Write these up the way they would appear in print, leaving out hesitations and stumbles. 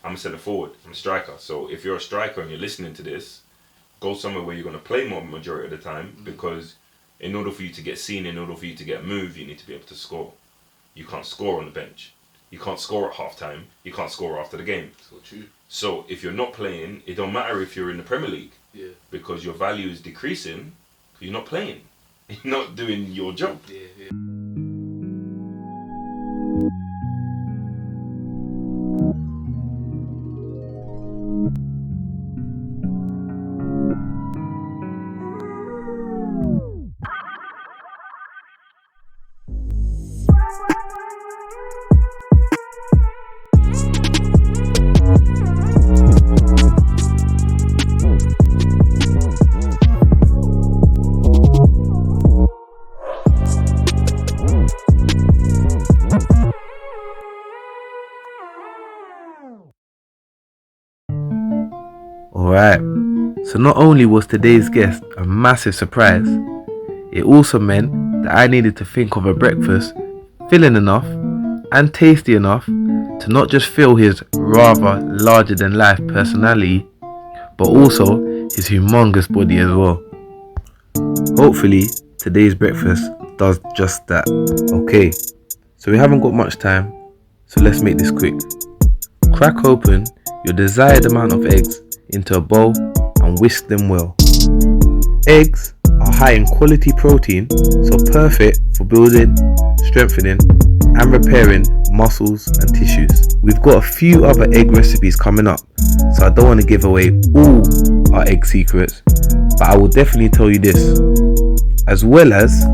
I'm a centre forward. I'm a striker. So if you're a striker and you're listening to this, go somewhere where you're going to play more majority of the time, because in order for you to get seen, in order for you to get moved, you need to be able to score. You can't score on the bench. You can't score at half time. You can't score after the game. So true. So if you're not playing, it don't matter if you're in the Premier League. Yeah. Because your value is decreasing. You're not playing. You're not doing your job. Yeah. Alright, so not only was today's guest a massive surprise, it also meant that I needed to think of a breakfast filling enough and tasty enough to not just fill his rather larger than life personality, but also his humongous body as well. Hopefully today's breakfast does just that. Okay, so we haven't got much time, so let's make this quick. Crack open your desired amount of eggs into a bowl and whisk them well. Eggs are high in quality protein, so perfect for building, strengthening and repairing muscles and tissues. We've got a few other egg recipes coming up, so I don't want to give away all our egg secrets, but I will definitely tell you this, as well as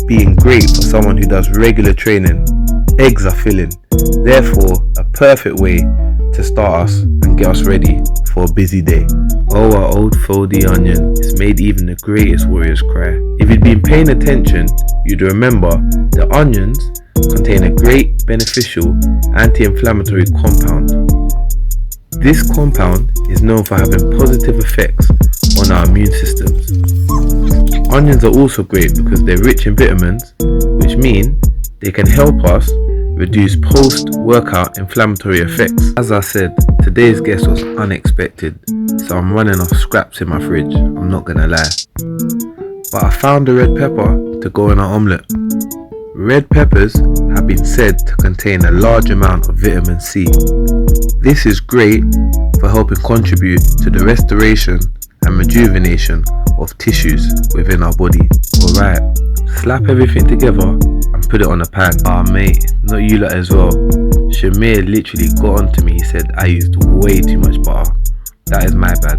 being great for someone who does regular training. Eggs are filling, therefore a perfect way to start us and get us ready for a busy day. Oh, our old foe the onion has made even the greatest warriors cry. If you'd been paying attention, you'd remember the onions contain a great beneficial anti-inflammatory compound. This compound is known for having positive effects on our immune systems. Onions are also great because they're rich in vitamins, which mean they can help us reduce post-workout inflammatory effects. As I said, today's guest was unexpected, so I'm running off scraps in my fridge, I'm not gonna lie. But I found the red pepper to go in our omelette. Red peppers have been said to contain a large amount of vitamin C. This is great for helping contribute to the restoration and rejuvenation of tissues within our body. Alright, slap everything together and put it on a pan. Ah mate, not you lot as well. Shamir literally got onto me, he said I used way too much butter. That is my bad.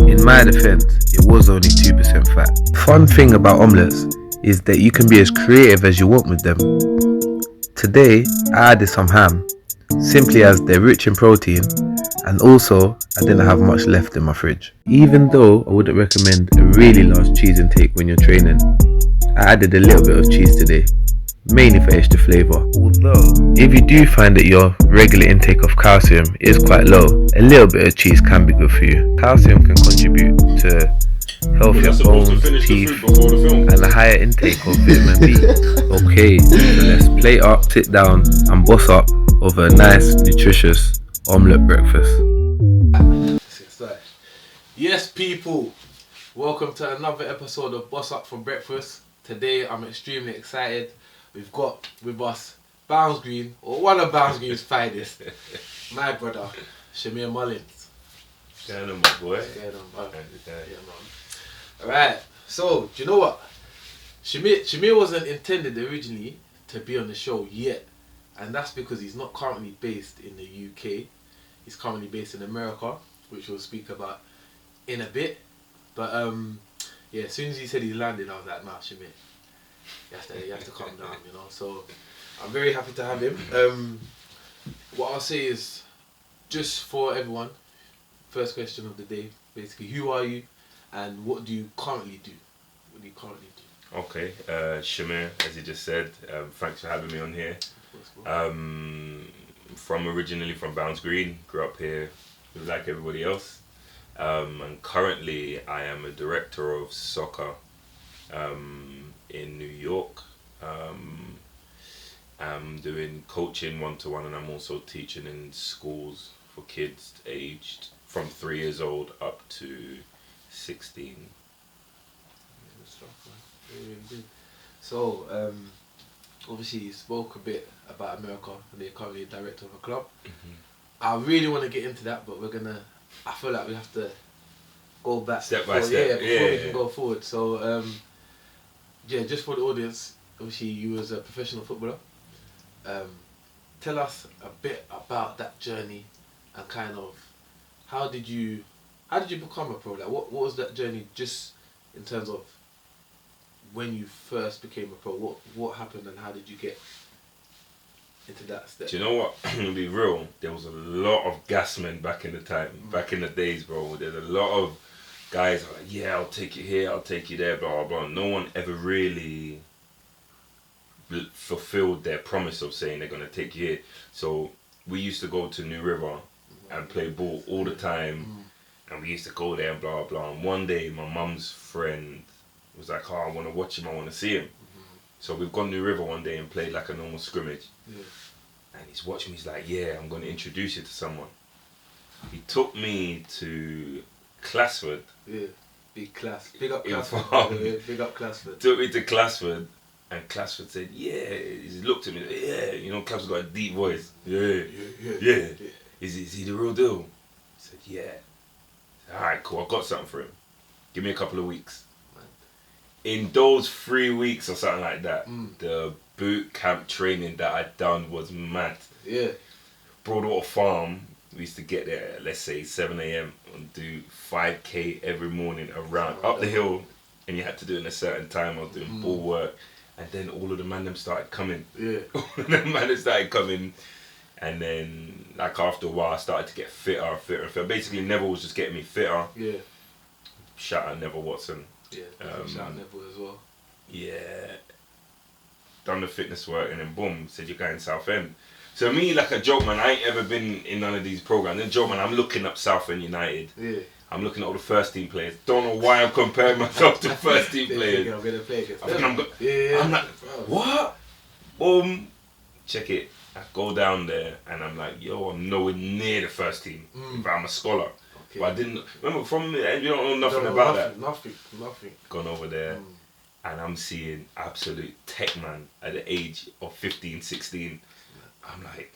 In my defense, it was only 2% fat. Fun thing about omelettes is that you can be as creative as you want with them. Today, I added some ham, simply as they're rich in protein, and also I didn't have much left in my fridge. Even though I wouldn't recommend a really large cheese intake when you're training, I added a little bit of cheese today, mainly for extra flavour. Although, if you do find that your regular intake of calcium is quite low, a little bit of cheese can be good for you. Calcium can contribute to healthier bones, teeth, and a higher intake of vitamin B. Okay, so let's plate up, sit down and boss up over a nice, nutritious omelette breakfast. Yes, people, welcome to another episode of Boss Up for Breakfast. Today I'm extremely excited. We've got with us Bounds Green, or one of Bounds Green's finest, my brother, Shamir Mullings. What's going on, my boy? What's going on, bro? Yeah, man. Alright, so, do you know what? Shamir wasn't intended originally to be on the show yet. And that's because he's not currently based in the UK. He's currently based in America, which we'll speak about in a bit. But yeah, as soon as he said he landed, I was like, nah, Shamir, you have to calm down, you know. So I'm very happy to have him. What I'll say is, just for everyone, first question of the day, basically, who are you and what do you currently do? Okay, Shamir, as you just said, thanks for having me on here. Originally from Bounds Green, grew up here like everybody else, and currently I am a director of soccer in New York, I'm doing coaching 1-to-1, and I'm also teaching in schools for kids aged from 3 years old up to 16. Good stuff, man. Really, really good. So, obviously you spoke a bit about America, and you're currently a director of a club. I really want to get into that, but I feel like we have to go back Step by step. before we can go forward. So, just for the audience, obviously you was a professional footballer. Tell us a bit about that journey and kind of how did you become a pro? Like what was that journey, just in terms of when you first became a pro? What happened and how did you get into that step? Do you know what? To be real, there was a lot of gas men back in the time, back in the days, bro. There's a lot of guys are like, yeah, I'll take you here, I'll take you there, blah, blah, blah. No one ever really fulfilled their promise of saying they're going to take you here. So we used to go to New River and play ball all the time. And we used to go there and blah, blah. And one day, my mum's friend was like, oh, I want to watch him, I want to see him. So we've gone New River one day and played like a normal scrimmage. And he's watching me, he's like, yeah, I'm going to introduce you to someone. He took me to Classford. Yeah, big class. Big up Classford, by the way. Big up Classford. Took me to Classford, and Classford said, yeah. He looked at me, yeah. You know, Classford got a deep voice. Yeah. Is he the real deal? I said, yeah. Alright, cool, I got something for him. Give me a couple of weeks. In those 3 weeks or something like that, the boot camp training that I'd done was mad. Yeah. Broadwater Farm, we used to get there at, let's say, 7 a.m. and do 5K every morning around, up the hill, and you had to do it in a certain time. I was doing ball work, and then all of the man them started coming. Yeah. All of the man them started coming, and then, like, after a while, I started to get fitter. Basically, Neville was just getting me fitter. Yeah. Shout out Neville Watson. Yeah, shout out Neville as well. Yeah. Done the fitness work, and then boom, said you're going Southend. So me, like a joke, man, I ain't ever been in none of these programs. Then joke, man, I'm looking up Southend United. Yeah. I'm looking at all the first team players. Don't know why I'm comparing myself to first team players. I'm gonna play against I'm like, what? Boom. Check it. I go down there and I'm like, yo, I'm nowhere near the first team. But I'm a scholar. Okay. But I didn't remember from you don't know nothing about that. Nothing. Gone over there and I'm seeing absolute tech man at the age of 15, 16. I'm like,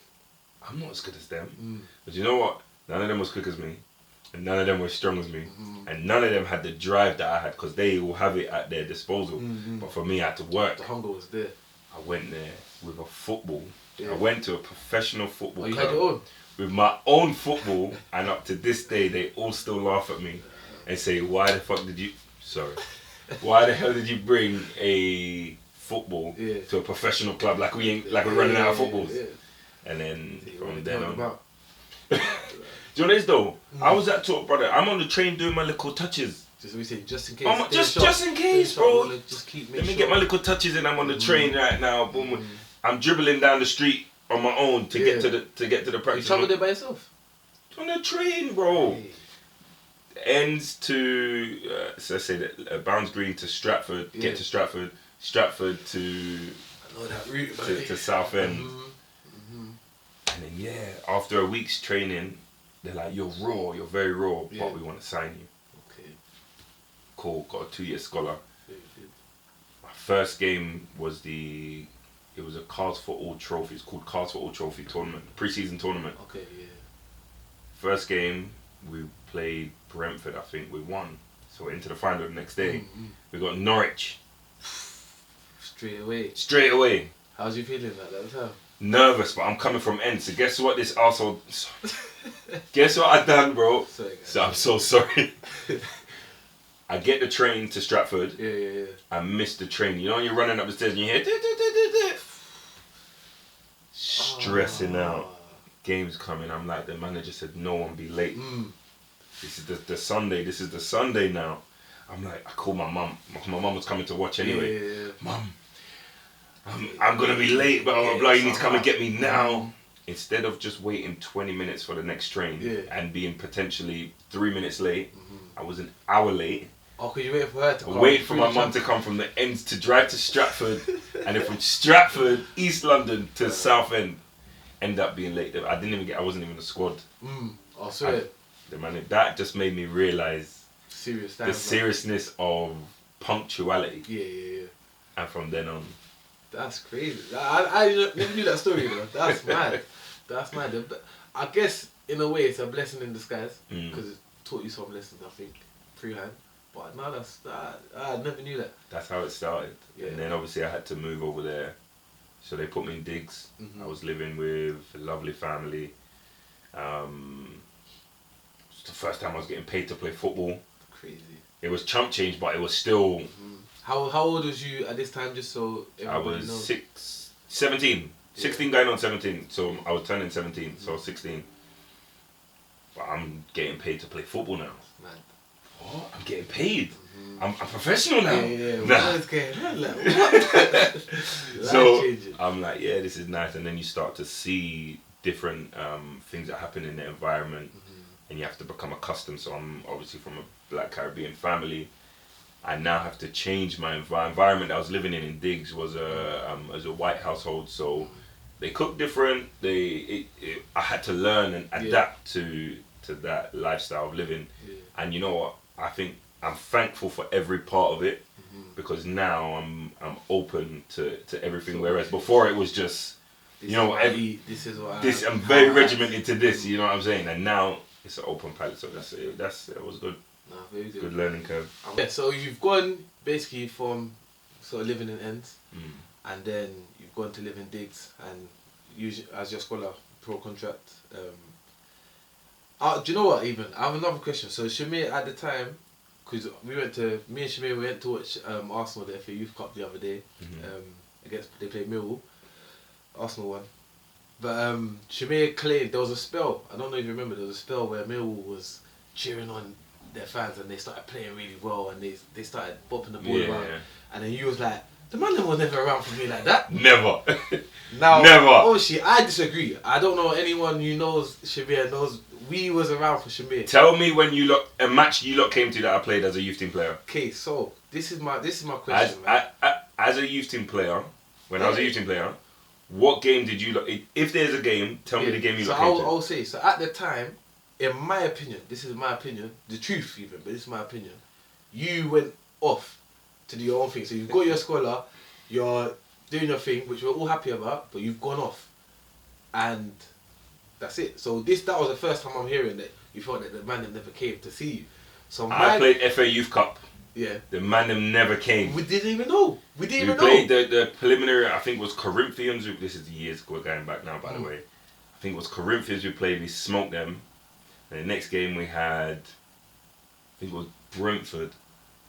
I'm not as good as them. But you know what? None of them was quick as me. And none of them were strong as me. And none of them had the drive that I had, because they all have it at their disposal. But for me, I had to work. The hunger was there. I went there with a football. Yeah. I went to a professional football you club had your own? with my own football, and up to this day, they all still laugh at me and say, why the fuck did you... Sorry. Why the hell did you bring a football to a professional club like we're running out of footballs? Yeah. And then from then on... Do you know what it is though? I was at talk, brother. I'm on the train doing my little touches. Just in case. Just in case, bro. Let me get my little touches in. I'm on the train right now. Boom. I'm dribbling down the street on my own to get to the practice. You travel there by yourself? On the train, bro. Hey. Ends to so I say that Bounds Green to Stratford. Get to Stratford. Stratford to I know that route, to Southend. And then after a week's training, they're like, you're raw, you're very raw, but we want to sign you. Okay. Cool, got a 2-year scholar. My first game was it was a Cards for All Trophy. It's called Cards for All Trophy tournament, pre-season tournament. Okay, yeah. First game, we played Brentford, I think we won. So we're into the final the next day. We got Norwich. Straight away. How was you feeling at that time? Nervous, but I'm coming from end. So guess what this arsehole... Guess what I done, bro? Sorry, so I'm so sorry. I get the train to Stratford. Yeah. I missed the train. You know when you're running up the stairs and you hear... Stressing out. Game's coming. I'm like, the manager said, no one be late. This is the Sunday. This is the Sunday now. I'm like, I called my mum. My mum was coming to watch anyway. Yeah. Mum, I'm going to be late, blah, blah, blah. You need to come and get me now. Instead of just waiting 20 minutes for the next train and being potentially 3 minutes late, I was an hour late. Oh, because you waited for her to come. Wait for my mum to come from the ends to drive to Stratford, and then from Stratford, East London to South End. End up being late. I wasn't even in the squad. Oh, sorry. That just made me realise the seriousness of punctuality. Yeah. And from then on. That's crazy. I never knew that story though. That's mad. That's mad. But I guess in a way it's a blessing in disguise because it taught you some lessons, I think, freehand. But no, I never knew that. That's how it started. Yeah. And then obviously I had to move over there. So they put me in digs. I was living with a lovely family. It was the first time I was getting paid to play football. Crazy. It was chump change, but it was still... How old was you at this time, just so everybody knows? I was 17. 16 going on 17. So I was turning 17, so I was 16. But I'm getting paid to play football now. Man. What? I'm getting paid? I'm professional now? Yeah. What is going on? Like, what? So I'm like, yeah, this is nice. And then you start to see different things that happen in the environment. And you have to become accustomed. So I'm obviously from a Black Caribbean family. I now have to change my environment I was living in digs was as a white household, so they cook different. I had to learn and adapt to that lifestyle of living. And you know what? I think I'm thankful for every part of it because now I'm open to everything. Whereas before it was just I'm very regimented to this. You know what I'm saying? And now it's an open palette. So it was good. No, very good. Good learning curve. Yeah, so you've gone basically from sort of living in ends, and then you've gone to live in digs, and use as your scholar pro contract. Do you know what? Even I have another question. So Shamir at the time, because me and Shamir went to watch Arsenal the FA Youth Cup the other day. Against they played Millwall. Arsenal won. But Shamir claimed there was a spell. I don't know if you remember. There was a spell where Millwall was cheering on their fans and they started playing really well and they started bopping the ball around. And then you was like, the man was never around for me like that. Never. Now, never. Obviously, I disagree. I don't know anyone who knows Shamir knows we was around for Shamir. Tell me when a match you lot came to that I played as a youth team player. Okay, so this is my question, man. As a youth team player, when I was a youth team player, what game did you lot? If there's a game, tell me the game you lot came to. I'll say. So at the time, in my opinion, this is my opinion, the truth even, but this is my opinion, you went off to do your own thing. So you've got your scholar, you're doing your thing, which we're all happy about, but you've gone off. And that's it. So that was the first time I'm hearing that you felt that the man them never came to see you. So I played FA Youth Cup. Yeah. The man them never came. We didn't even know. We played the preliminary, I think it was Corinthians. This is years going back now, by the way. I think it was Corinthians we played, we smoked them. And the next game we had, I think it was Brentford.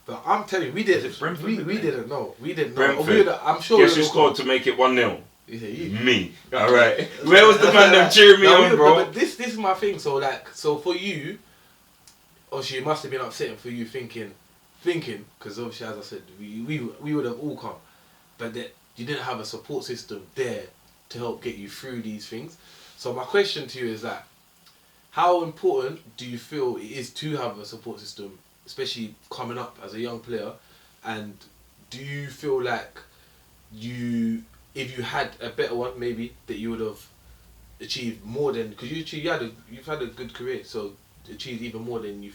But I'm telling you, we didn't. We didn't know. We didn't know. Brentford. I'm sure. Guess who scored to make it 1-0? You. Me. All right. Where was the man them cheering me on, bro? But this is my thing. So for you, obviously, it must have been upsetting for you thinking, because obviously, as I said, we would have all come, but that you didn't have a support system there to help get you through these things. So my question to you is that, how important do you feel it is to have a support system, especially coming up as a young player? And do you feel like if you had a better one, maybe, that you would have achieved more than, because you've had a good career, so achieved even more than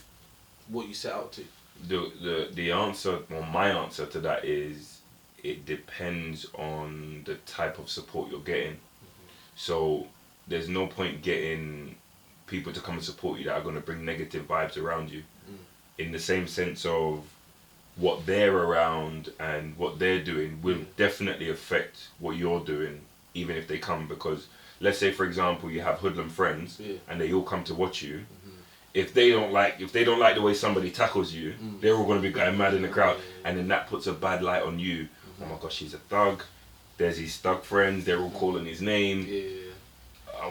what you set out to? The answer, or my answer to that is, it depends on the type of support you're getting. So there's no point getting people to come and support you that are going to bring negative vibes around you. In the same sense of what they're around and what they're doing will definitely affect what you're doing, even if they come. Because let's say, for example, you have hoodlum friends and they all come to watch you. If they don't like the way somebody tackles you, they're all going to be going mad in the crowd, and then that puts a bad light on you. Oh my gosh, he's a thug. There's his thug friends. They're all calling his name.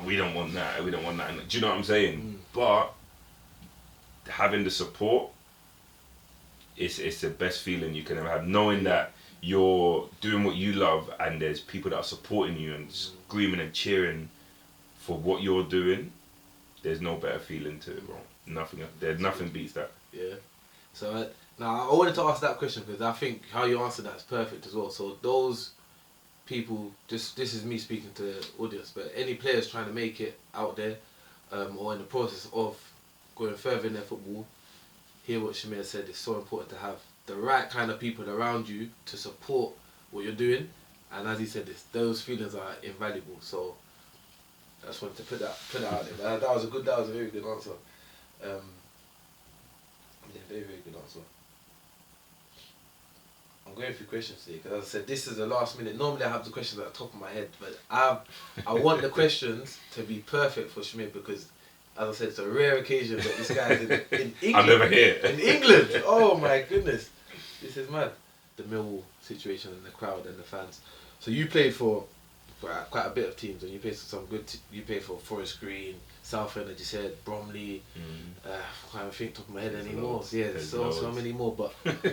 We don't want that. We don't want that. Do you know what I'm saying? But having the support, it's the best feeling you can ever have. Knowing that you're doing what you love and there's people that are supporting you and screaming and cheering for what you're doing. There's no better feeling to it, bro. Nothing beats that. Yeah. So now I wanted to ask that question because I think how you answered that is perfect as well. So those people, this is me speaking to the audience, but any players trying to make it out there, or in the process of going further in their football, hear what Shamir said. It's so important to have the right kind of people around you to support what you're doing, and as he said, those feelings are invaluable. So I just wanted to put that out there. That was a very good answer. Yeah, very good answer. I'm going through questions today because, as I said, this is the last minute. Normally I have the questions at the top of my head, but I want the questions to be perfect for Shamir because, as I said, it's a rare occasion that this guy is in England. I'm never here. In England! Oh my goodness. This is mad. The Millwall situation and the crowd and the fans. So you played for quite a bit of teams, and you played for some good. You played for Forest Green, Southend, as you said, Bromley. I can't think top of my head anymore. Yeah, there's so many more. But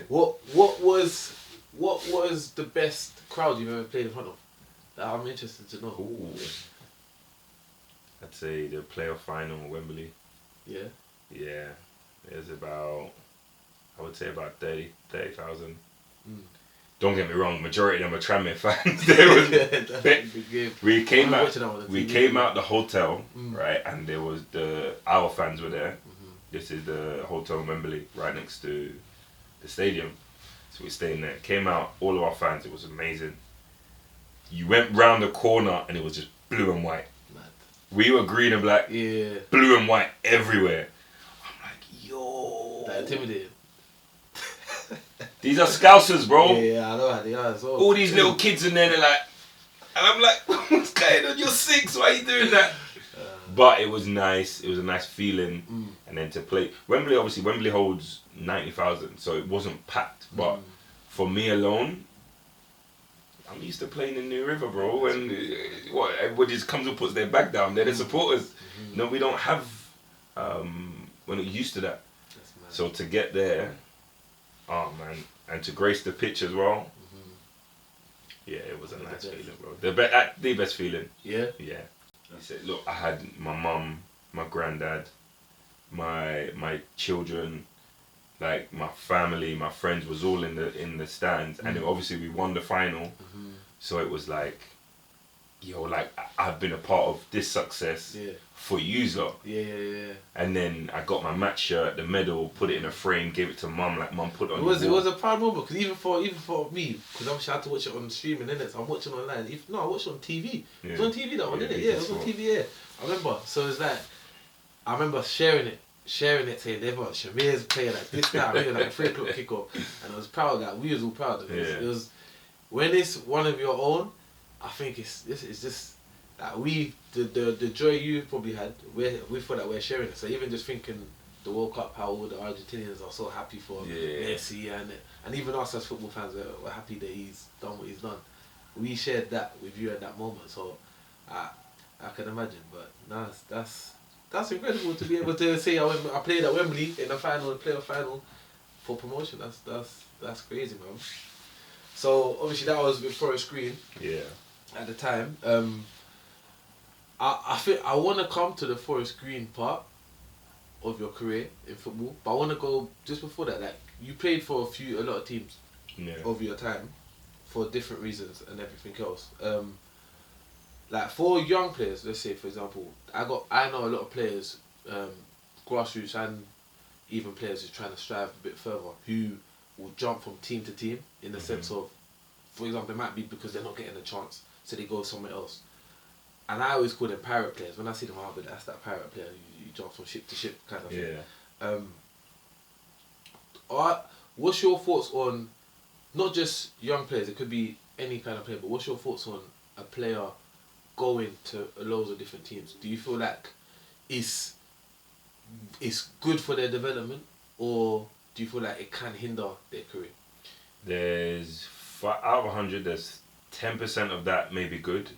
what was the best crowd you've ever played in front of? I'm interested to know. Ooh. I'd say the playoff final at Wembley. Yeah. Yeah, there's about, I would say about 30,000. Don't get me wrong, majority of them are Tranmere fans. We came out the hotel, right, and there was our fans were there. This is the hotel in Wembley, right next to the stadium. So we're staying there. Came out, all of our fans. It was amazing. You went round the corner and it was just blue and white. Mad. We were green and black. Yeah. Blue and white everywhere. I'm like, yo. That intimidating. These are Scousers, bro. Yeah, I know how they are as well. All these little kids in there, they're like, and I'm like, what's going on? You're 6, why are you doing that? But it was nice. It was a nice feeling. And then to play Wembley, obviously Wembley holds 90,000, so it wasn't packed. But for me alone, I'm used to playing in New River, bro. And everybody just comes and puts their back down. They're the supporters. No, we don't have. We're not used to that. So to get there, oh man, and to grace the pitch as well. Yeah, it was a nice feeling, bro. The best feeling. Yeah. Yeah. He said, look, I had my mum, my granddad, my children, like my family, my friends was all in the stands, and then obviously we won the final, so it was like, yo, like I've been a part of this success for you lot. Yeah. And then I got my match shirt, the medal, put it in a frame, gave it to mum, like mum put it on. It was a proud moment because even for me, because obviously I had to watch it on streaming, innit? So I'm watching online. I watched it on TV. Yeah. It was on TV that one, innit? Yeah, it was on TV. Yeah, I remember. So it's like, I remember sharing it, saying, "Everyone, Shamir's playing like this time, like 3 o'clock kickoff," and I was proud. Like we was all proud of it. It was when it's one of your own. I think it's just like the joy you probably had. We feel that we're sharing it. So even just thinking the World Cup, how all the Argentinians are so happy for Messi, and even us as football fans, we're happy that he's done what he's done. We shared that with you at that moment. So I can imagine, but no, that's incredible to be able to say I played at Wembley in the playoff final for promotion. That's crazy, man. So obviously that was with Forest Green. Yeah. At the time, I think I want to come to the Forest Green part of your career in football, but I want to go just before that. Like you played for a lot of teams over your time for different reasons and everything else. Like for young players, let's say for example, I know a lot of players, grassroots and even players who are trying to strive a bit further, who will jump from team to team in the sense of, for example, it might be because they're not getting a chance, so they go somewhere else. And I always call them pirate players. When I see them out, that's that pirate player. You jump from ship to ship kind of thing. What's your thoughts on not just young players? It could be any kind of player, but what's your thoughts on a player going to loads of different teams? Do you feel like it's good for their development, or do you feel like it can hinder their career? There's out of 100, there's 10% of that may be good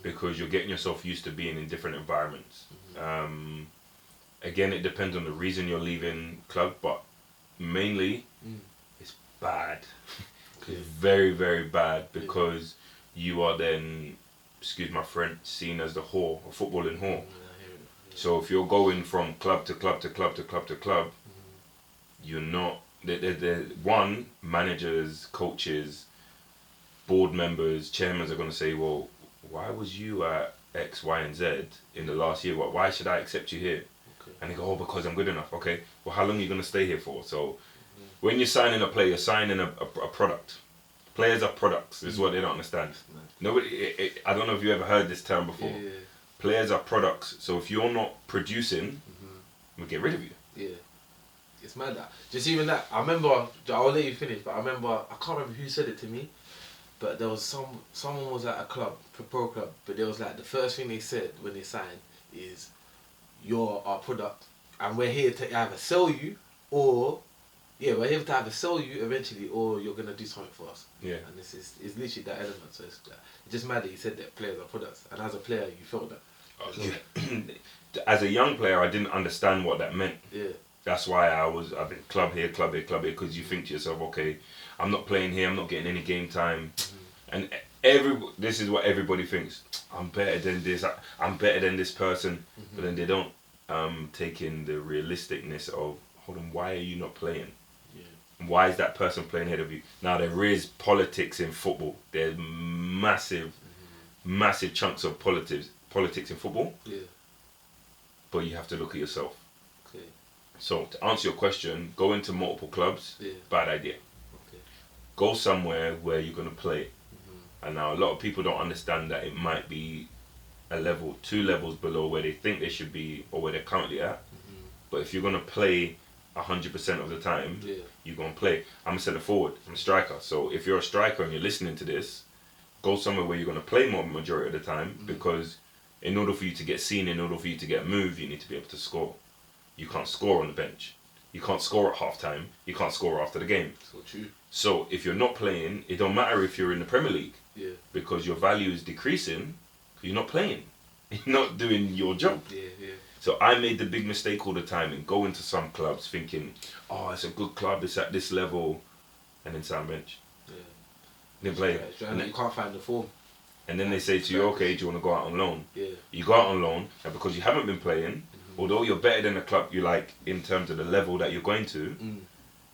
because you're getting yourself used to being in different environments. Again, it depends on the reason you're leaving club, but mainly it's bad. It's very, very bad because you are then, excuse my French, seen as the whore, a footballing whore. So if you're going from club to club to club to club to club, you're not One, managers, coaches, board members, chairmen are going to say, well, why was you at X, Y, and Z in the last year? Why should I accept you here? Okay. And they go, oh, because I'm good enough. Okay, well, how long are you going to stay here for? So when you're signing a player, you're signing a product. Players are products, is what they don't understand. Nobody, I don't know if you ever heard this term before. Yeah. Players are products. So if you're not producing, we'll get rid of you. Yeah. It's mad that. Just even that. I remember, I'll let you finish, but I can't remember who said it to me, but there was someone was at a club, a pro club, but there was like the first thing they said when they signed is, you're our product and we're here to either sell you or, we're here to either sell you eventually or you're going to do something for us. Yeah. And it's literally that element. So it's just mad that he said that players are products. And as a player, you felt that. As a young player, I didn't understand what that meant. Yeah. That's why I've been club here, because you think to yourself, okay, I'm not playing here, I'm not getting any game time. And this is what everybody thinks. I'm better than this, I'm better than this person. But then they don't take in the realisticness of, hold on, why are you not playing? Yeah. Why is that person playing ahead of you? Now, there is politics in football. There's massive chunks of politics in football. Yeah. But you have to look at yourself. Okay. So to answer your question, go into multiple clubs, bad idea. Okay. Go somewhere where you're going to play. And now a lot of people don't understand that it might be a level, 2 levels below where they think they should be or where they're currently at. But if you're going to play 100% of the time, you're going to play. I'm a centre forward, I'm a striker. So if you're a striker and you're listening to this, go somewhere where you're going to play more majority of the time, because in order for you to get seen, in order for you to get moved, you need to be able to score. You can't score on the bench. You can't score at half time. You can't score after the game. So true. So if you're not playing, it don't matter if you're in the Premier League. Yeah. Because your value is decreasing because you're not playing. You're not doing your job. Yeah. So I made the big mistake all the time and go into some clubs thinking, oh, it's a good club, it's at this level, and then sit on bench. Yeah. Didn't play. And you can't find the form. And then they say to you, okay, do you want to go out on loan? Yeah. You go out on loan, and because you haven't been playing, although you're better than the club you like in terms of the level that you're going to,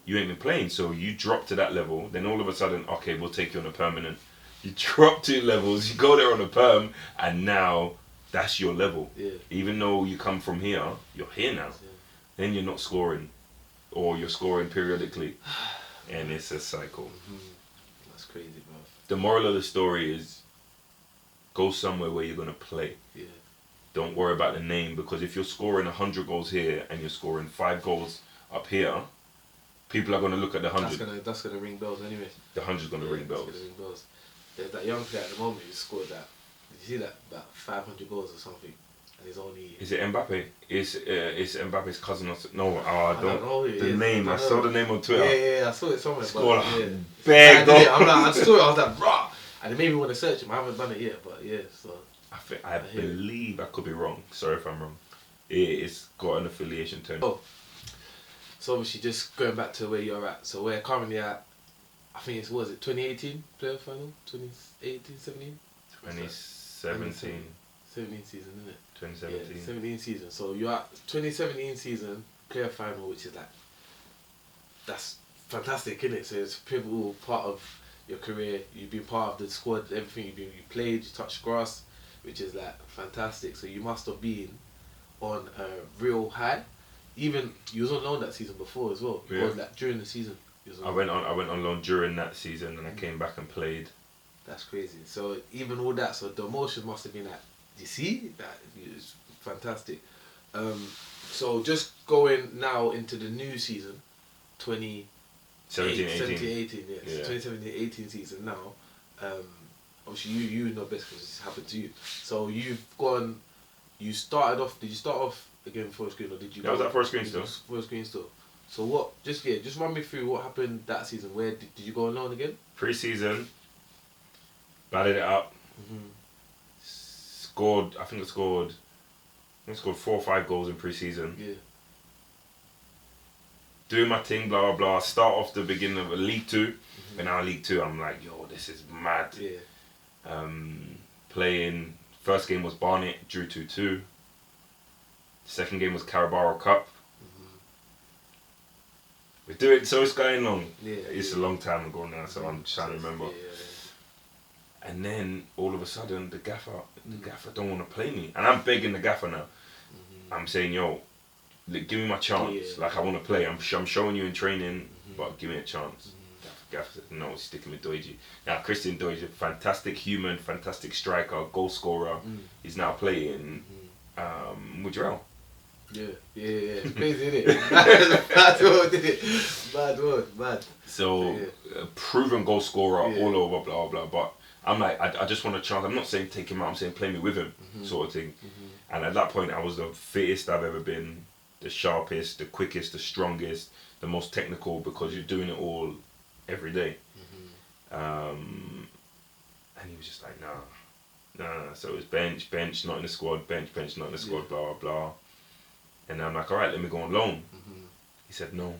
you ain't been playing. So you drop to that level, then all of a sudden, okay, we'll take you on a permanent. You drop 2 levels, you go there on a perm, and now that's your level. Yeah. Even though you come from here, you're here now. Yeah. Then you're not scoring, or you're scoring periodically, and it's a cycle. That's crazy, bro. The moral of the story is, go somewhere where you're going to play. Yeah. Don't worry about the name, because if you're scoring 100 goals here and you're scoring 5 goals up here, people are going to look at the 100. That's gonna ring bells anyway. The 100's going to ring bells. It's gonna ring bells. There's that young player at the moment who scored that. Did you see that? About 500 goals or something, and he's only. Is it Mbappe? It's Mbappe's cousin or no? I don't know who it the is. name. I saw the name on Twitter. Yeah, I saw it somewhere. Scored but, big goal. I saw it. I was like, bruh, and it made me want to search him. I haven't done it yet, but yeah. So. I believe I could be wrong. Sorry if I'm wrong. It's got an affiliation to him. Oh. So obviously, just going back to where you're at. So we're currently at, I think it's, what was it, 2018 playoff final? 2018, 17? 2017. 17 season, isn't it? 2017. Yeah, 17 season. So you're at 2017 season playoff final, which is like, that's fantastic, isn't it? So it's a pivotal part of your career. You've been part of the squad, everything you played, you touched grass, which is like fantastic. So you must have been on a real high. Even you was on loan that season before as well. Yeah. Or like during the season. I went on loan during that season, and I came back and played. That's crazy. So even all that, so the emotion must have been like, you see, that is fantastic. So just going now into the new season, 17, 18. 18, yes. Yeah. 2017-18 season now. Obviously you know best because it's happened to you. So you've gone, did you start off again Forest Green, or did you? Yeah, I was at Forest Green still. Forest Green still. So what? Just run me through what happened that season. Where did you go on loan again? Pre-season, batted it up. Scored. I think I scored 4 or 5 goals in pre-season. Yeah. Doing my thing, blah blah blah. Start off the beginning of a League 2, and now League 2, I'm like, yo, this is mad. Yeah. Playing. First game was Barnet, drew 2-2. Second game was Carabao Cup. We do it, so it's going long. Yeah, It's a long time ago now, so I'm trying to remember. Yeah. And then all of a sudden, the gaffer don't want to play me, and I'm begging the gaffer now. I'm saying, yo, give me my chance. Like, I want to play. I'm showing you in training, but give me a chance. Gaffer said, no, sticking with Doiji. Now, Christian Doiji, fantastic human, fantastic striker, goal scorer. He's now playing Mudrell. Yeah. It's crazy, isn't it? Bad word, isn't it? Bad. So, proven goal scorer all over, blah, blah, but I'm like, I just want a chance. I'm not saying take him out, I'm saying play me with him, sort of thing. And at that point, I was the fittest I've ever been, the sharpest, the quickest, the strongest, the most technical, because you're doing it all every day. And he was just like, nah. So it was bench, not in the squad, bench, not in the squad, blah, blah, blah. And I'm like, all right, let me go on loan. He said, no.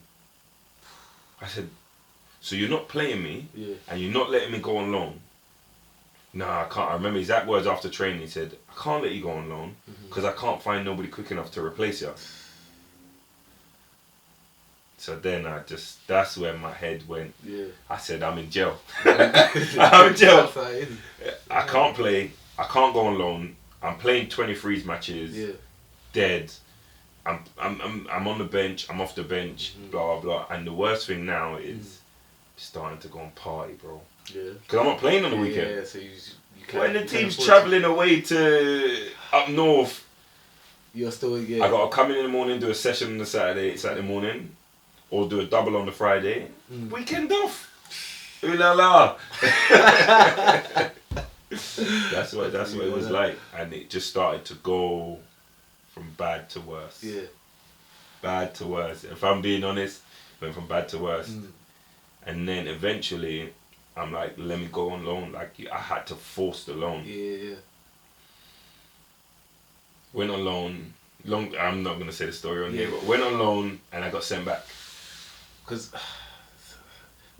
I said, so you're not playing me, and you're not letting me go on loan? Nah, I can't. I remember exact words after training. He said, I can't let you go on loan because I can't find nobody quick enough to replace you. So then that's where my head went. I said, I'm in jail. I'm in jail. I can't play. I can't go on loan. I'm playing 23s matches. Dead. I'm on the bench. I'm off the bench. Blah, blah, blah. And the worst thing now is starting to go and party, bro. Because I'm not playing on the weekend. So you when the team's travelling away to up north, you're still I got to come in the morning, do a session on the Saturday morning, or do a double on the Friday. Weekend off. Ooh la la. That's what it was like, and it just started to go from bad to worse. Bad to worse. If I'm being honest, it went from bad to worse. And then eventually, I'm like, let me go on loan. Like, I had to force the loan. Went on loan. I'm not going to say the story on here, but went on loan and I got sent back. Because,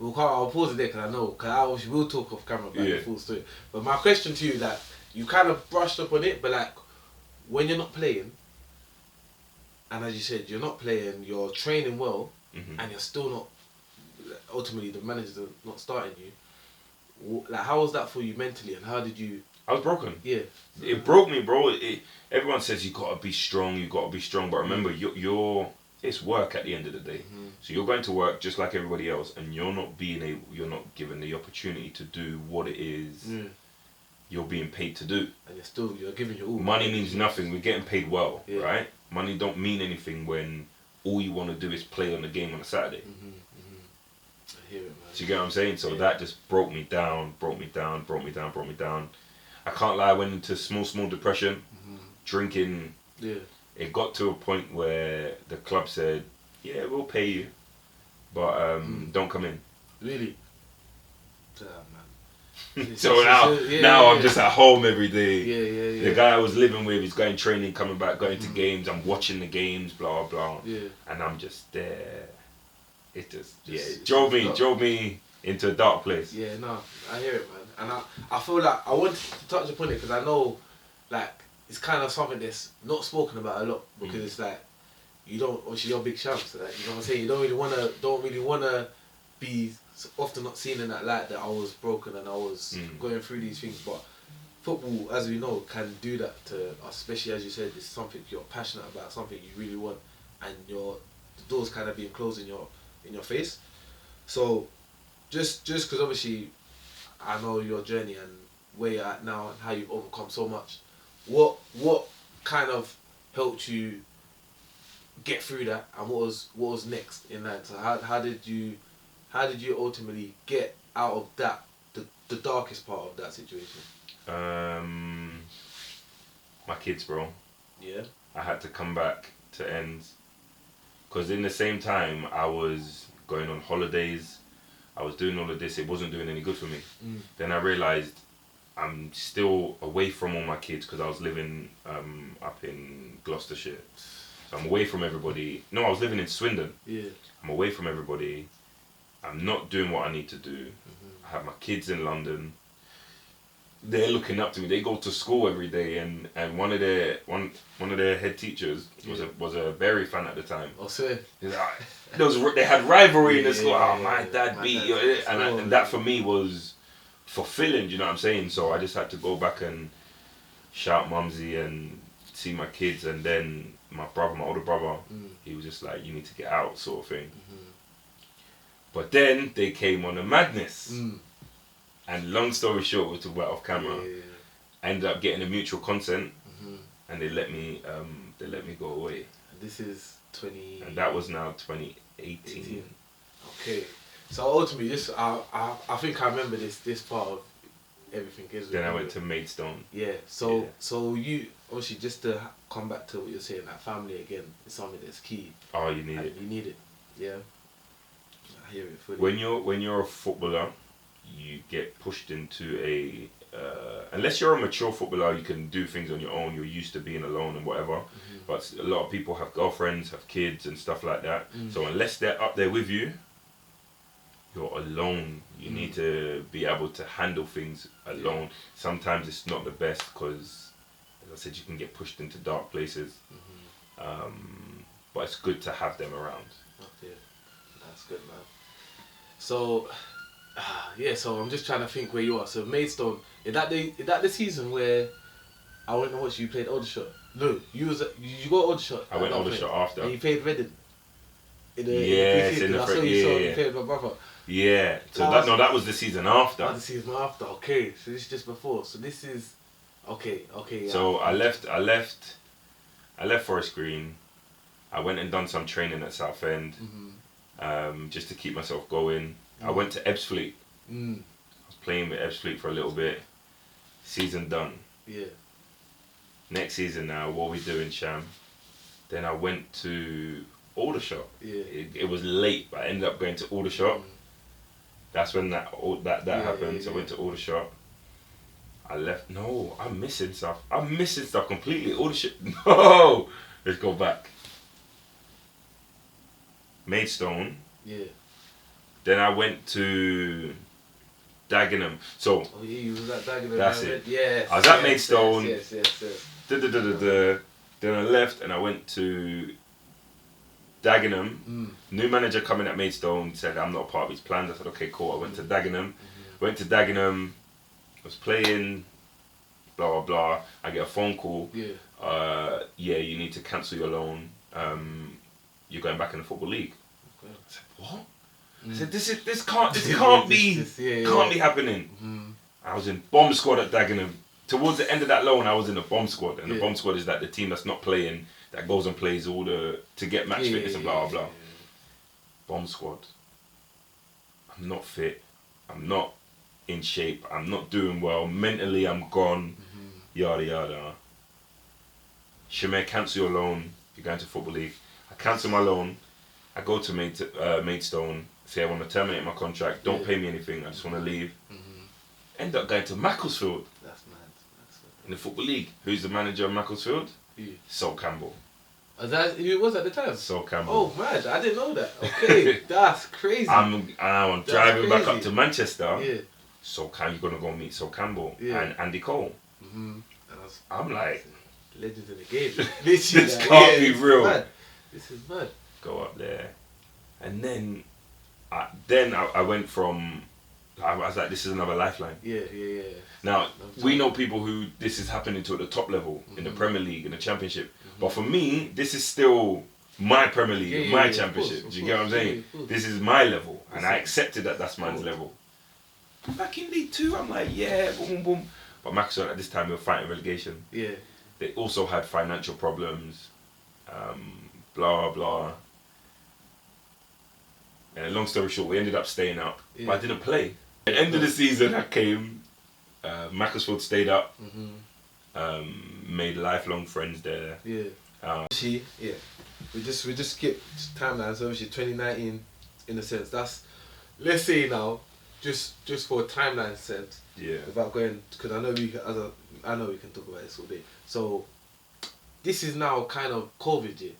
I'll pause it there because I know, because we'll talk off camera about the full story. But my question to you is that, you kind of brushed up on it, but like, when you're not playing, and as you said, you're not playing, you're training well, and you're still not, ultimately the manager's not starting you, like, how was that for you mentally, and how did you... I was broken. It broke me, bro. Everyone says you gotta be strong, but remember, it's work at the end of the day. So you're going to work just like everybody else, and you're not given the opportunity to do what it is you're being paid to do. And you're giving your all. Money means nothing. We're getting paid well, right? Money don't mean anything when all you want to do is play on the game on a Saturday. I hear it, man. Do you get what I'm saying? So that just broke me down. I can't lie, I went into small depression, drinking. It got to a point where the club said, yeah, we'll pay you, but don't come in. Really? Damn, man. So now I'm just at home every day. The guy I was living with, he's going training, coming back, going to games. I'm watching the games, blah blah. And I'm just there. It just drove me into a dark place. No, I hear it, man. And I feel like I wanted to touch upon it because I know, like, it's kind of something that's not spoken about a lot because it's like, you don't, obviously you're big champs, so like, you know what I'm saying? You don't really wanna be often not seen in that light that I was broken and I was going through these things. But football, as we know, can do that to us, especially as you said, it's something you're passionate about, something you really want, and the doors kind of being closed in your face. So just because obviously I know your journey and where you're at now and how you've overcome so much, what kind of helped you get through that, and what was next in that? So how did you ultimately get out of that, the darkest part of that situation? My kids, bro. I had to come back to ends because in the same time I was going on holidays, I was doing all of this, it wasn't doing any good for me. Then I realised I'm still away from all my kids because I was living up in Gloucestershire. So I'm away from everybody. No, I was living in Swindon. I'm away from everybody. I'm not doing what I need to do. I have my kids in London. they're looking up to me. They go to school every day, and one of their head teachers was a Berry fan at the time. Oh, swear. They had rivalry in the school. Yeah, My dad beat you, and that for me was fulfilling. Do you know what I'm saying? So I just had to go back and shout Mumsy and see my kids, and then my older brother, he was just like, you need to get out, sort of thing. But then they came on a madness, and long story short, we'll talk about off camera. I ended up getting a mutual consent, and they let me go away. This is 20. And that was now 2018. Okay, so ultimately, this I think I remember this part of everything. Then I went to Maidstone. Yeah. So you obviously, just to come back to what you're saying, that family again is something that's key. Oh, you need it. You need it. Yeah. I hear it fully. When you're a footballer, you get pushed into a unless you're a mature footballer, you can do things on your own. You're used to being alone and whatever. But a lot of people have girlfriends, have kids and stuff like that. So unless they're up there with you, you're alone. You need to be able to handle things alone. Sometimes it's not the best because, as I said, you can get pushed into dark places. But it's good to have them around. Okay, that's good, man. So, so I'm just trying to think where you are. So Maidstone, is that the season where I went and watched you played Aldershot? No, you got Aldershot. I went Aldershot after. And you played Reading. In the I saw you played with my brother. Yeah. So that was the season after. The season after. Okay, so this is just before. So this is okay. Yeah. So I left Forest Green. I went and done some training at Southend, just to keep myself going. I went to Ebbsfleet. I was playing with Ebbsfleet for a little bit. Season done. Yeah. Next season now, what we doing, Sham? Then I went to Aldershot. Yeah. It was late, but I ended up going to Aldershot. That's when that happened. Yeah. So I went to Aldershot. I left. No, I'm missing stuff. I'm missing stuff completely. Aldershot. No. Let's go back. Maidstone. Yeah. Then I went to Dagenham. So. Oh yeah, you was at Dagenham. That's it. Yes. I was at Maidstone. Yes. Then I left and I went to Dagenham. New manager coming at Maidstone said I'm not part of his plans. I said okay, cool. I went to Dagenham. Went to Dagenham. Was playing. Blah blah blah. I get a phone call. Yeah. You need to cancel your loan. You're going back in the Football League. Okay. I said what? I said this can't be happening. I was in bomb squad at Dagenham. Towards the end of that loan, I was in the bomb squad, and the bomb squad is like the team that's not playing, that goes and plays all to get match fitness and blah blah blah. Bomb squad. I'm not fit. I'm not in shape. I'm not doing well. Mentally, I'm gone. Yada yada. Shamir, cancel your loan. You're going to Football League. I cancel my loan. I go to Maidstone. Say I want to terminate my contract. Don't pay me anything. I just want to leave. End up going to Macclesfield. That's mad. In the Football League. Who's the manager of Macclesfield? Sol Campbell. Who was at the time? Sol Campbell. Oh man, I didn't know that. Okay, that's crazy. I'm driving back up to Manchester. Yeah. Sol Campbell, you're gonna go meet Sol Campbell and Andy Cole. I'm like, legends in the game. This can't be real. This is mad. Go up there, and then I went from. I was like, this is another lifeline. Yeah. Now, we know people who this is happening to at the top level, in the Premier League, in the Championship. But for me, this is still my Premier League, my Championship. Do you get what I'm saying? This is my level. And I accepted that that's man's level. Back in League 2, I'm like, boom, boom. But Macclesfield at this time, we were fighting relegation. Yeah. They also had financial problems, blah, blah. And long story short, we ended up staying up. But I didn't play. At the end of the season, I came. Macclesfield stayed up. Made lifelong friends there. Yeah. We just skipped timelines. Obviously, 2019, in a sense. That's, let's say now, just for a timeline sense. Yeah. Without going, because I know we can talk about this all day. So, this is now kind of COVID year,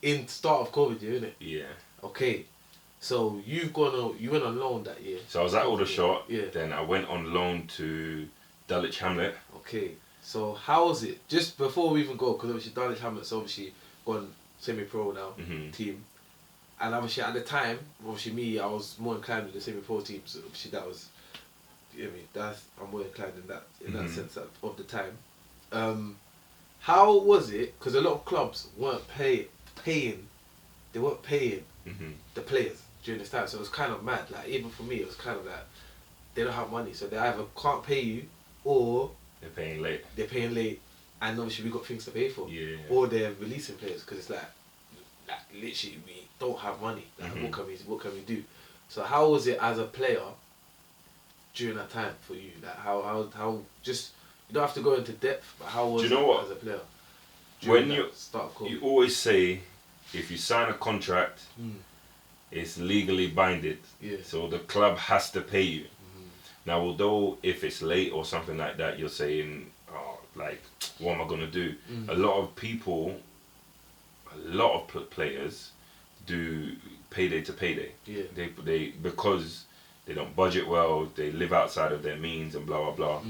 in start of COVID year, isn't it? Yeah. Okay. So you went on loan that year. So I was at Aldershot. Yeah. Then I went on loan to Dulwich Hamlet. Okay. So how was it? Just before we even go, because obviously Dulwich Hamlet's obviously gone semi-pro now, team. And obviously at the time, obviously me, I was more inclined with the semi-pro team. So obviously that was, you know what I mean, I'm more inclined in that sense of the time. How was it? Because a lot of clubs weren't paying. They weren't paying the players during this time. So it was kind of mad. Like even for me, it was kind of like they don't have money, so they either can't pay you or They're paying late. They're paying late, and obviously we got things to pay for. Yeah. Or they're releasing players because it's like literally we don't have money. Like what can we do? So how was it as a player during that time for you? Like how just you don't have to go into depth, but how was Do you know what? as a player? When you start you always say if you sign a contract, it's legally binded. Yeah. So the club has to pay you. Now, although if it's late or something like that, you're saying, oh, like, what am I gonna do? A lot of people, players, do payday to payday. Yeah. They because they don't budget well, they live outside of their means and blah blah blah.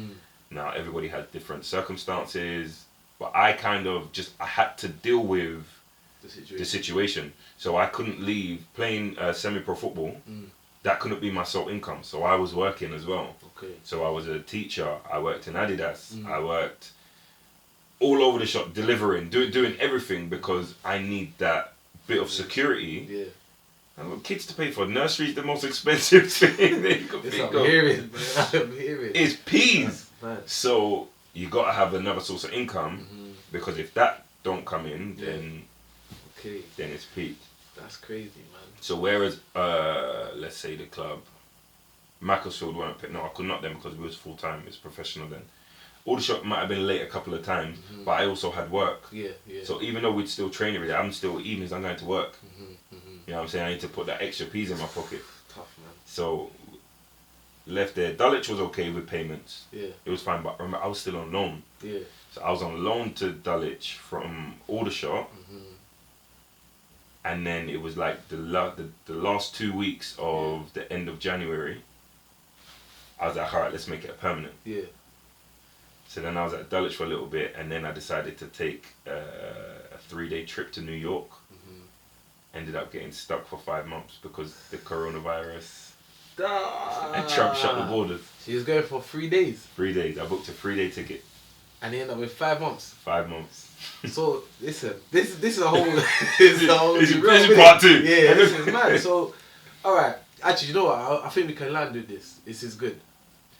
Now everybody has different circumstances, but I had to deal with the situation. So I couldn't leave playing semi-pro football. That couldn't be my sole income, so I was working as well. Okay. So I was a teacher. I worked in Adidas. I worked all over the shop, delivering, doing everything because I need that bit of security. Yeah. I've got kids to pay for. Nursery's the most expensive thing that you can think of. I'm hearing. It's peas. That's So you got to have another source of income because if that don't come in, then it's peak. That's crazy, man. So whereas, let's say the club, Macclesfield weren't paid. No, I could not them because we was full time. It was professional then. Aldershot might have been late a couple of times, but I also had work. Yeah. So even though we'd still train every day, I'm still evenings. I'm going to work. You know what I'm saying? I need to put that extra peas in my pocket. Tough, man. So left there. Dulwich was okay with payments. Yeah. It was fine, but remember I was still on loan. Yeah. So I was on loan to Dulwich from Aldershot. And then it was like the last 2 weeks of the end of January. I was like, all right, let's make it permanent. Yeah. So then I was at Dulwich for a little bit, and then I decided to take a 3-day trip to New York. Ended up getting stuck for 5 months because the coronavirus. And Trump shut the borders. So he was going for 3 days. 3 days. I booked a 3-day ticket. And he ended up with 5 months. 5 months. So listen, this is a whole. This is part 2. Yeah, this is mad. So, all right. Actually, you know what? I think we can land with this. This is good.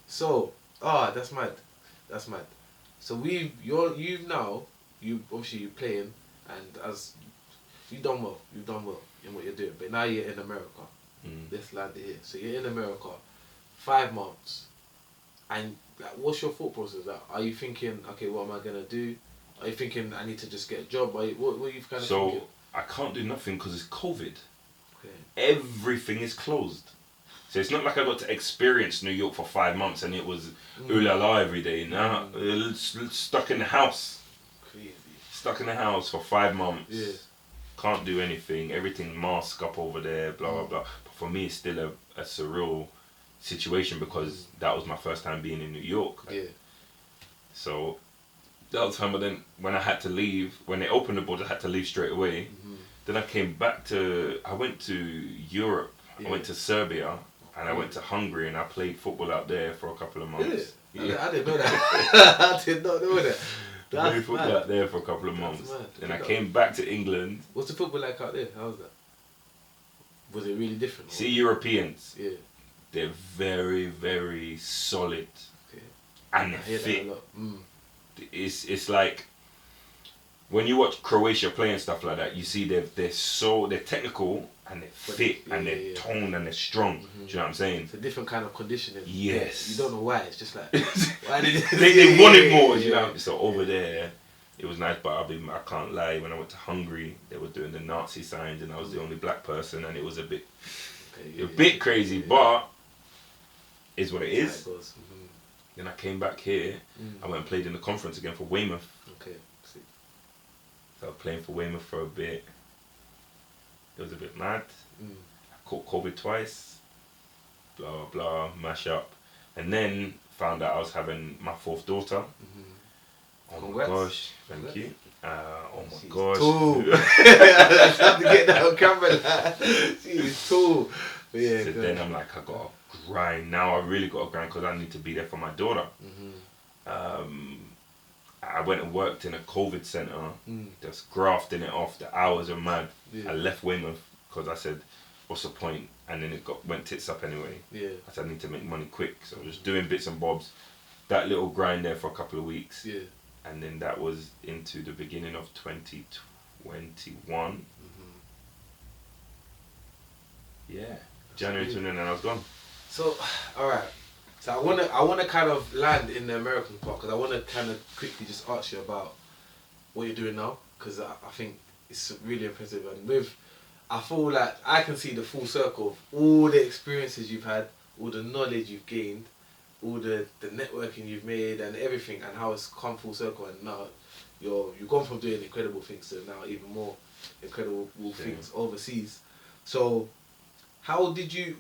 So, that's mad. That's mad. So you've obviously you're playing, and as you've done well in what you're doing. But now you're in America. Let's land it here. So you're in America, 5 months, and like, what's your thought process? Like, are you thinking, okay, what am I gonna do? Are you thinking I need to just get a job? What are you kind of thinking? So I can't do nothing because it's COVID. Okay. Everything is closed. So it's not like I got to experience New York for 5 months and it was ooh la la every day. Nah, stuck in the house. Crazy. Stuck in the house for 5 months. Yeah. Can't do anything. Everything mask up over there. Blah blah blah. But for me, it's still a surreal situation because that was my first time being in New York. Yeah. So that was time. But then when I had to leave, when they opened the border, I had to leave straight away. Then I came back I went to Europe. Yeah. I went to Serbia. And I went to Hungary and I played football out there for a couple of months. Really? Yeah. I didn't know that. I did not know that. I played football out there for a couple of months. Then I came back to England. What's the football like out there? How was that? Was it really different? See, Europeans, yeah, they're very, very solid. Okay. And I hear fit. that a lot. It's like when you watch Croatia play and stuff like that, you see they're technical and they're fit and they're toned and they're strong. Do you know what I'm saying? It's a different kind of conditioning. Yes. You don't know why. It's just like why did they want it more. You know. So over there, it was nice, but I can't lie. When I went to Hungary, they were doing the Nazi signs, and I was the only black person, and it was a bit crazy, but it's what it is. Then I came back here. I went and played in the conference again for Weymouth. Okay. So I was playing for Weymouth for a bit. It was a bit mad. I caught COVID twice. Blah, blah, blah, mash up. And then found out I was having my 4th daughter. Mm-hmm. Oh Congrats. my gosh, thank you. Oh my She's gosh. tall. I have to get that on camera. She's tall. But yeah, So good. then I'm like, I gotta grind. Now I really gotta grind because I need to be there for my daughter. Mm-hmm. I went and worked in a COVID centre, Mm. just grafting it off. The hours are mad. Yeah. I left Weymouth because I said, what's the point? And then it went tits up anyway. Yeah. I said, I need to make money quick. So I was doing bits and bobs. That little grind there for a couple of weeks. Yeah. And then that was into the beginning of 2021. Mm-hmm. Yeah. January 29, and I was gone. So, all right. So I wanna kind of land in the American part because I wanna kind of quickly just ask you about what you're doing now because I think it's really impressive and I feel like I can see the full circle of all the experiences you've had, all the knowledge you've gained, all the networking you've made and everything and how it's come full circle and now you've gone from doing incredible things to now even more incredible things overseas. So how did you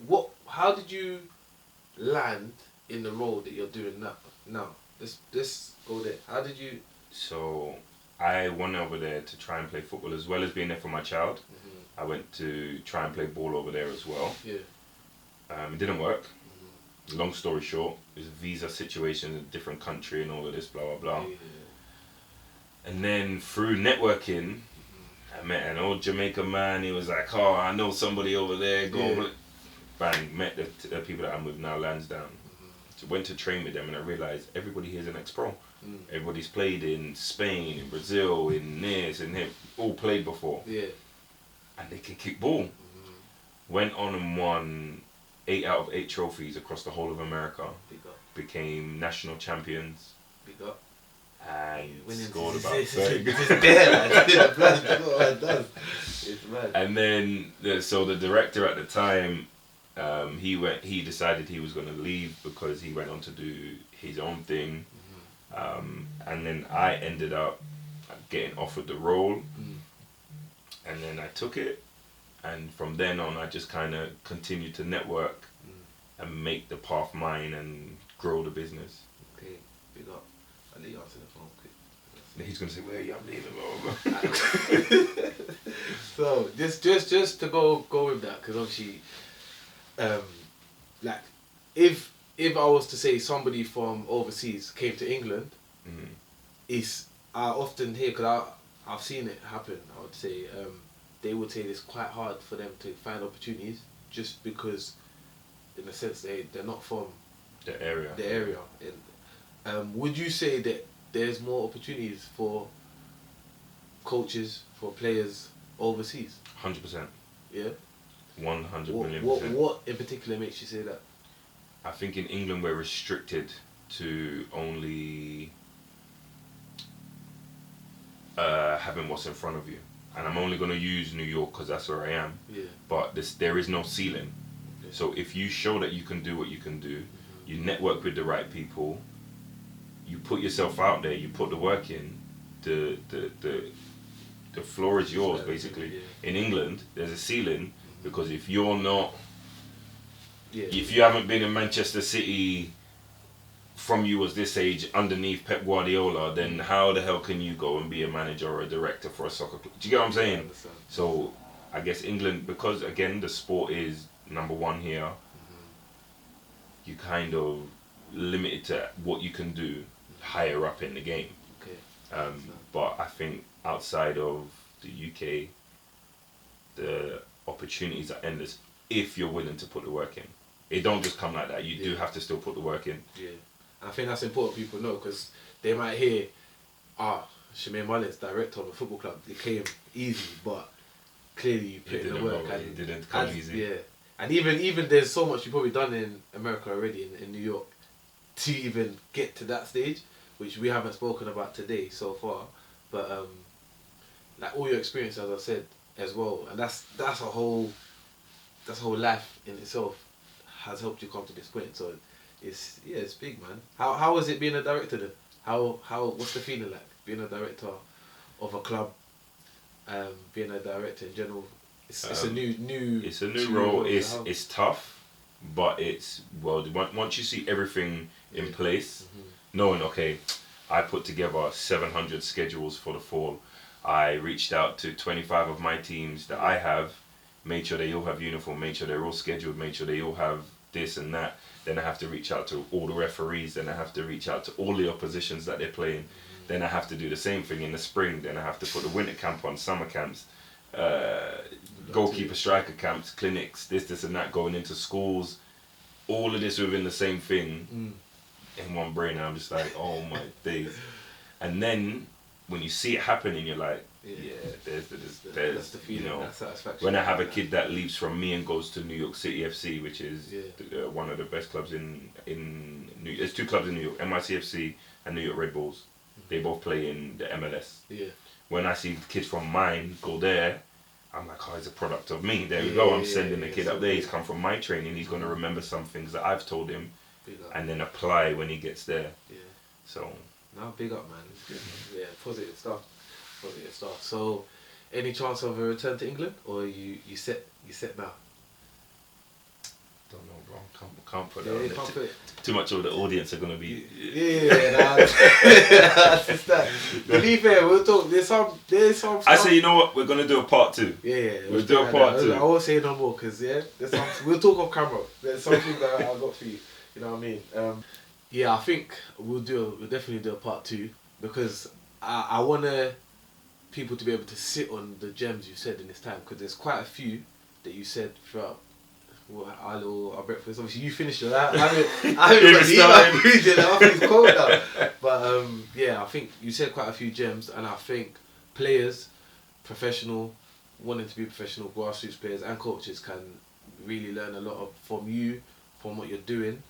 land in the role that you're doing now? Let's go there. How did you? So I went over there to try and play football as well as being there for my child. Mm-hmm. I went to try and play ball over there as well. Yeah. It didn't work. Mm-hmm. Long story short, it was a visa situation in a different country and all of this, blah, blah, blah. Yeah. And then through networking, I met an old Jamaican man. He was like, oh, I know somebody over there. Go over. Bang, met the people that I'm with now, Lansdowne. So went to train with them and I realised everybody here is an ex-pro. Everybody's played in Spain, in Brazil, in this and him, all played before. Yeah. And they can kick ball. Went on and won 8 out of 8 trophies across the whole of America. Big up. Became national champions. Big up. And Winning scored about it's 30 goals. It's mad. And then, so the director at the time, he decided he was going to leave because he went on to do his own thing. And then I ended up getting offered the role. And then I took it. And from then on, I just kind of continued to network and make the path mine and grow the business. Okay, big up. I'll let you answer the phone quick. And he's going to say, where are you? I'm leaving, blah. So, just to go with that, because obviously, like, if I was to say somebody from overseas came to England, I often hear, because I've seen it happen, I would say, they would say it's quite hard for them to find opportunities just because, in a sense, they're not from The area. Would you say that there's more opportunities for coaches, for players overseas? 100%. Yeah? 100 What, million what, percent. what in particular makes you say that? I think in England we're restricted to only having what's in front of you. And I'm only going to use New York because that's where I am. Yeah. But there is no ceiling. Okay. So if you show that you can do what you can do, you network with the right people, you put yourself out there, you put the work in, the floor is yours basically. Yeah. In England, there's a ceiling because if you're not, Yeah. if you haven't been in Manchester City from you was this age underneath Pep Guardiola, then how the hell can you go and be a manager or a director for a soccer club? Do you get what I'm saying? I understand. So I guess England, because again the sport is number one here, you kind of limited to what you can do higher up in the game. Okay. But I think outside of the UK, the opportunities are endless if you're willing to put the work in. It don't just come like that. You do have to still put the work in. Yeah. I think that's important people know because they might hear, Shamir Mullings, director of a football club, it came easy, but clearly you put in the work. And It didn't come easy. Yeah. And even there's so much you've probably done in America already, in New York, to even get to that stage, which we haven't spoken about today so far. But like all your experience, as I said, as well, and that's a whole life in itself has helped you come to this point. So it's big, man. How was it being a director then? What's the feeling like being a director of a club? Being a director in general, it's a new It's a new role. It's tough. but it's, well, once you see everything in place, knowing, okay, I put together 700 schedules for the fall. I reached out to 25 of my teams that I have, made sure they all have uniform, made sure they're all scheduled, made sure they all have this and that. Then I have to reach out to all the referees. Then I have to reach out to all the oppositions that they're playing. Then I have to do the same thing in the spring. Then I have to put the winter camp on, summer camps, goalkeeper, striker camps, clinics, this and that, going into schools. All of this within the same thing in one brain. And I'm just like, oh my days. And then when you see it happening, you're like, there's the feeling, you know, that satisfaction. when I have a kid that leaves from me and goes to New York City FC, which is one of the best clubs in New. There's two clubs in New York, NYCFC and New York Red Bulls. They both play in the MLS. Yeah. When I see kids from mine go there, I'm like, oh, he's a product of me. There we go. I'm sending the kid up there. He's come from my training. He's going to remember some things that I've told him, and then apply when he gets there. Yeah. So. No, big up, man. It's good, man. Yeah, positive stuff. Positive stuff. So, any chance of a return to England, or you set now? Don't know, bro. Can't put Yeah, that on there. Too much of the audience are gonna be. That's that. To be fair, we'll talk. There's some. I say, you know what? We're gonna do a part 2. Yeah. We'll do a part 2. I won't say no more because there's some. We'll talk off camera. There's something that I got for you. You know what I mean? Yeah, I think we'll definitely do a part 2 because I want people to be able to sit on the gems you said in this time, because there's quite a few that you said throughout our breakfast. Obviously, you finished it. I haven't got it's cold now. But yeah, I think you said quite a few gems, and I think players, professional, wanting to be professional, grassroots players and coaches can really learn a lot from you, from what you're doing.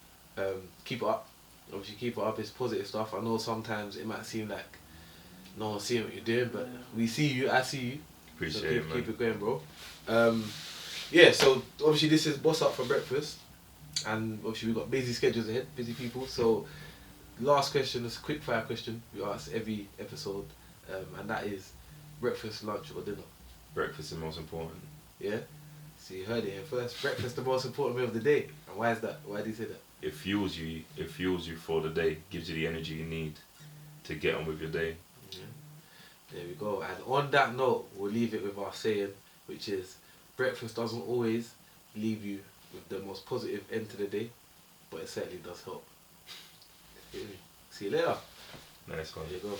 Keep it up. Obviously, keep it up. It's positive stuff. I know sometimes it might seem like no one's seeing what you're doing, but we see you. I see you. Appreciate so it, man. Keep it going, bro. Yeah, so obviously this is Boss Up for breakfast, and obviously we've got busy schedules ahead, busy people. So last question is a quick fire question we ask every episode, and that is breakfast, lunch or dinner? Breakfast is the most important. Yeah? So you heard it here first. Breakfast the most important meal of the day. And why is that? Why do you say that? It fuels you for the day, gives you the energy you need to get on with your day. Yeah. There we go. And on that note, we'll leave it with our saying, which is breakfast doesn't always leave you with the most positive end to the day, but it certainly does help. See you later. Nice one. There you go, man.